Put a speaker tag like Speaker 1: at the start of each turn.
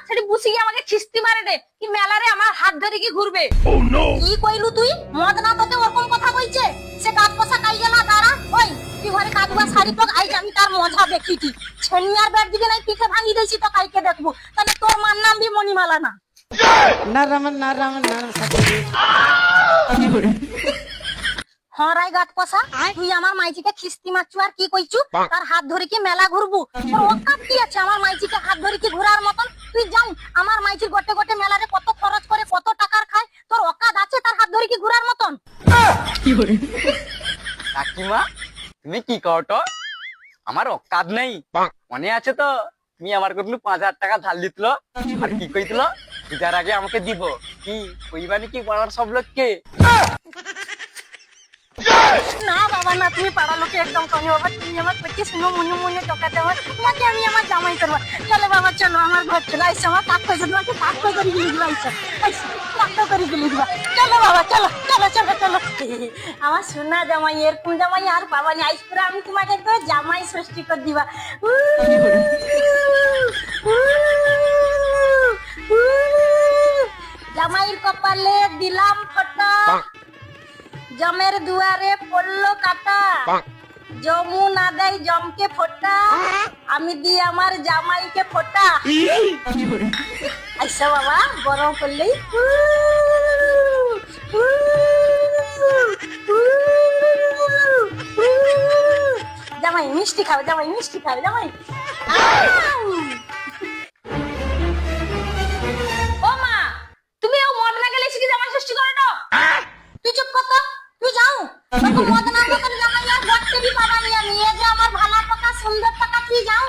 Speaker 1: সেটি বুঝি গিয়ে আমাকে খিস্তি মারে দে কি মেলারে আমার হাত ধরে কি ঘুরবে। কি কইলু তুই? মদ না তোকে ওরকম কথা কইছে? সে কাজ পয়সা কাই গেলা দাঁড়া। ওই তুই ঘরে কাদুয়া শাড়ি পর আই আমি তার মজা দেখিটি। ছেনিয়ার বেড দিকে নাই পিঠে ভাঙি দেইছি তো কাইকে দেখবো। তাহলে তোর মার নাম বি মণিমালা না। হরাই গাত পসা তুই আমার মাইজিকে খিস্তি মারছু আর কি কইছু তার হাত ধরে কি মেলা ঘুরবু? তোর ওকাত কি আছে আমার মাইজিকে হাত ধরে কি ঘোরার মতন? তুই যাও আমার মাইজির গোটে গোটে মেলারে কত খরচ করে কত টাকার খায়, তোর ওকাত আছে তার হাত ধরে কি ঘোরার মতন?
Speaker 2: কাকিমা তুমি কি কওটো? আমার অকাত নেই মনে আছে তো? তুমি আমার কতলু 5,000 টাকা ধার দিতলো আর কি কইছিল পূজার আগে আমাকে দিব কি কইবানি কি পাড়ার সব লোককে?
Speaker 1: না বাবা না, তুমি পাড়া লোকে একদম কমি বাবা। তুমি আমার পেটে শুনো মনে মনে টকাতে হয় তোমাকে আমি আমার জামাই করবো। চলো বাবা চলো আমার ঘর চলে আইসো, আমার কাক করে তোমাকে কাক করে গিয়ে দিবা। আইসো আইসো কাক করে গিয়ে দিবা। চলো বাবা চলো চলো চলো চলো। আমার সোনা জামাই, এরকম জামাই আর বাবা নি। আইস করে আমি তোমাকে একদম জামাই ষষ্ঠী করে দিবা। জামাইয়ের কপালে দিলাম ফোঁটা, জমের দুয়ারে পড়লো কাটা, যমুনা দেয় জমকে ফোঁটা, আমি দি আমার জামাইকে ফোঁটা। আইসা বাবা গরম করলেই জামাই মিষ্টি খাও, জামাই মিষ্টি খাও, জামাই। ও মা, তুমি ও মদ না গেলে কি জামাই ষষ্ঠী করে না? তুই চুপ কর তো, তুই যাও তোকে মদ না করে জামাই আর ঘরতে বি পাবা নিয়ে নিয়ে যে আমার ভালা টাকা সুন্দর টাকা তুই যাও।